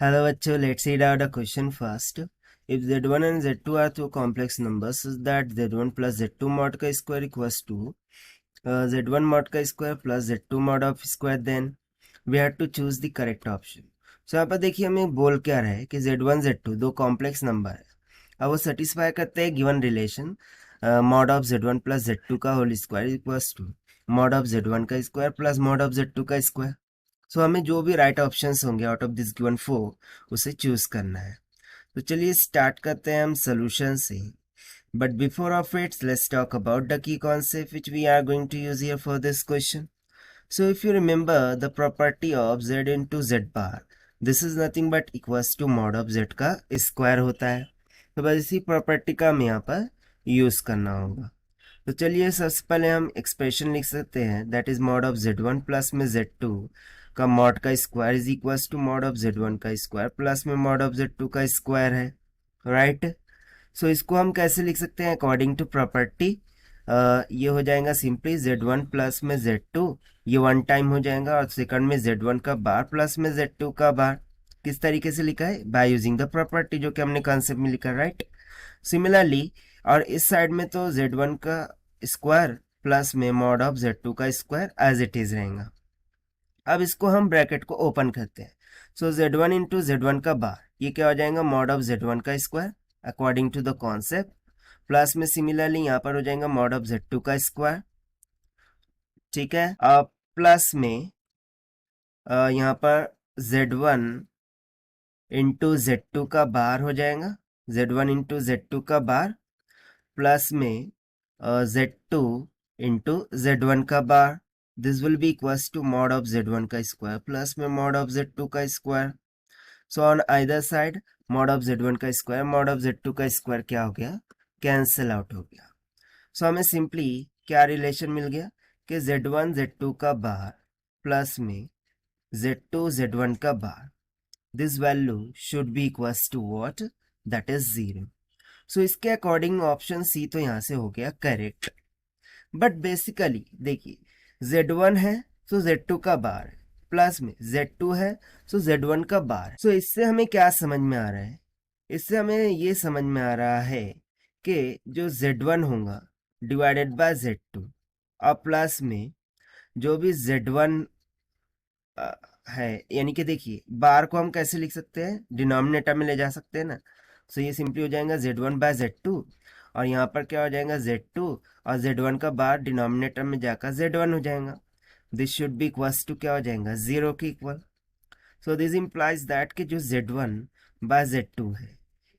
Hello बच्चों, let's read out the question first. If z1 and z2 are two complex numbers, such that z1 plus z2 mod का square equals to z1 mod का square plus z2 mod of square, then we have to choose the correct option. So यहाँ पर देखिए हमें बोल क्या रहा है कि z1 z2 दो कॉम्प्लेक्स नंबर है, अब वो सेटिस्फाई करते हैं given relation mod of z1 plus z2 का whole square equals to mod of z1 का square plus mod of z2 का स्क्वायर. सो हमें जो भी राइट ऑप्शंस होंगे आउट ऑफ दिस गिवन 4 उसे चूज करना है. तो चलिए स्टार्ट करते हैं हम सोल्यूशन से. But before of its let's talk about the key concept which we are going to use here for this question. So if you remember the property of z into z bar, this is nothing but equals to mod of z का square होता है. तो बस इसी property का हमें यहाँ पर यूज करना होगा. तो चलिए सबसे पहले हम एक्सप्रेशन लिख सकते हैं, that is mod of z1 plus में z2 का मॉड का square is equals to mod of z1 का स्क्वायर प्लस में मॉड ऑफ z2 का स्क्वायर है, राइट. सो इसको हम कैसे लिख सकते हैं अकॉर्डिंग टू प्रॉपर्टी. ये हो जाएगा सिंपली z1 प्लस में z2, ये वन टाइम हो जाएगा, और सेकंड में z1 का बार प्लस में z2 का बार. किस तरीके से लिखा है, बाय यूजिंग द प्रॉपर्टी जो कि हमने कॉन्सेप्ट में लिखा, राइट. सिमिलरली और इस साइड में तो z1 का स्क्वायर प्लस में मॉड ऑफ z2 का स्क्वायर एज इट इज रहेगा. अब इसको हम ब्रैकेट को ओपन करते हैं. सो z1 इंटू z1 का बार, ये क्या हो जाएगा, मॉड ऑफ z1 का square according to the concept, plus में सिमिलरली यहाँ पर हो जाएगा मॉड ऑफ z2 का स्क्वायर, ठीक है. प्लस में यहाँ पर z1 इंटू z2 का बार हो जाएगा, z1 इंटू z2 का बार प्लस में z2 इंटू z1 का बार. This will be equals to mod of z1 का स्क्वायर प्लस में मॉड ऑफ z2 का square. So on either side mod of z1 का स्क्वायर मॉड ऑफ z2 का square क्या हो गया, कैंसिल आउट हो गया. सो हमें सिंपली क्या रिलेशन मिल गया कि z1 z2 का बार प्लस में z2 z1 का बार, this value should be equals to what, that is 0. So इसके अकॉर्डिंग ऑप्शन सी तो यहाँ से हो गया करेक्ट. बट बेसिकली देखिए z1 है तो z2 का बार है, प्लस में z2 है तो z1 का बार है. सो इससे हमें क्या समझ में आ रहा है, इससे हमें ये समझ में आ रहा है कि जो z1 होगा डिवाइडेड बाय z2 और प्लस में जो भी z1 है, यानी कि देखिए बार को हम कैसे लिख सकते हैं, डिनोमिनेटर में ले जा सकते हैं ना. सो ये सिंपली हो जाएगा z1 बाय z2, और यहाँ पर क्या हो जाएगा z2, और z1 का बार डिनोमिनेटर में जाकर z1 हो जाएगा. This should be equals to क्या हो जाएगा, 0 के equal. So this implies that कि जो z1 बाय z2 है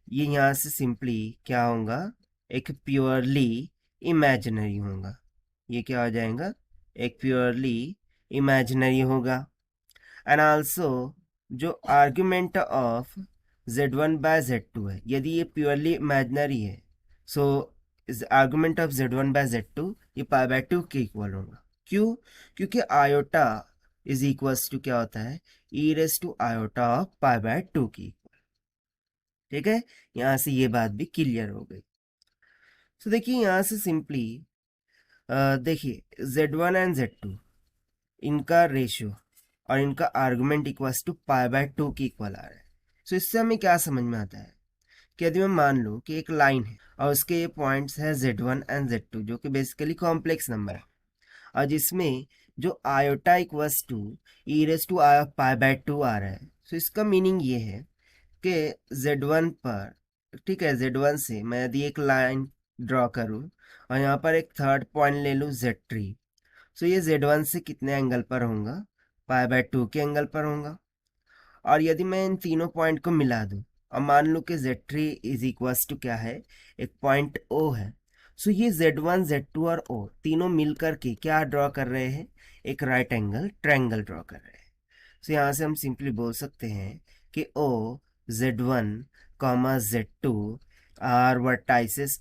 ये यहाँ से सिंपली क्या होगा, एक प्योरली इमेजिनरी होगा. ये क्या हो जाएगा, एक प्योरली इमेजिनरी होगा. एंड आल्सो जो argument of z1 by z2 है, यदि ये प्योरली इमेजिनरी है, सो इस argument of z1 by z2 ये पाई बाय 2 के इक्वल होगा. क्यों, क्योंकि आयोटा इज इक्वल्स टू क्या होता है, e raise to iota of pi by 2 की इक्वल. ठीक है, यहाँ से ये बात भी क्लियर हो गई. तो देखिए यहाँ से सिंपली देखिए z1 एंड z2 इनका रेशियो और इनका argument equals to pi by 2 की इक्वल आ रहा है. सो इससे हमें क्या समझ में आता है कि यदि मैं मान लो कि एक लाइन है और उसके ये पॉइंट्स है z1 एंड z2 जो कि बेसिकली कॉम्प्लेक्स नंबर है, और जिसमें जो iota equals to e raise to i of pi by 2 आ रहा है. सो इसका मीनिंग ये है कि z1 पर, ठीक है, z1 से मैं यदि एक लाइन ड्रॉ करूँ और यहाँ पर एक थर्ड पॉइंट ले लूँ z3, सो ये z1 से कितने एंगल पर होगा, पाई बाय 2 के एंगल पर होगा. और यदि मैं इन तीनों पॉइंट को मिला दूं और मान लूँ कि z3 इज इक्वल्स टू क्या है, एक पॉइंट O है. सो ये z1 z2 और O तीनों मिल करके क्या ड्रॉ कर रहे हैं, एक राइट एंगल ट्रायंगल ड्रॉ कर रहे हैं. सो यहाँ से हम सिंपली बोल सकते हैं कि O z1 comma z2 are vertices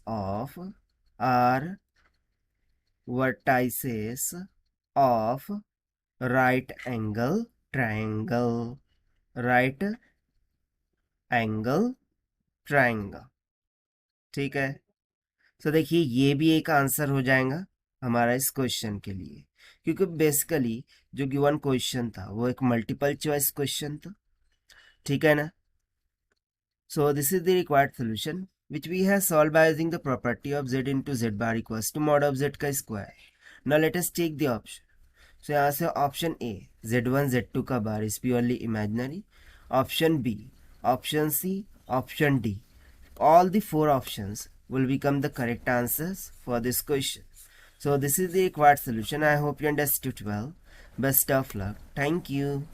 of right angle triangle, right angle triangle. ठीक है, तो देखिए ये भी एक आंसर हो जाएगा हमारा इस क्वेश्चन के लिए, क्योंकि बेसिकली जो गिवन क्वेश्चन था वो एक मल्टीपल चॉइस क्वेश्चन था. ठीक है ना? So this is the required solution which we have solved by using the property of z into z bar equals to mod of z का square. Now let us take the option. So यहाँ से option A z1 z2 का bar is purely imaginary. Option B, option C, option D. All the four options will become the correct answers for this question. So this is the required solution. I hope you understood well. Best of luck. Thank you.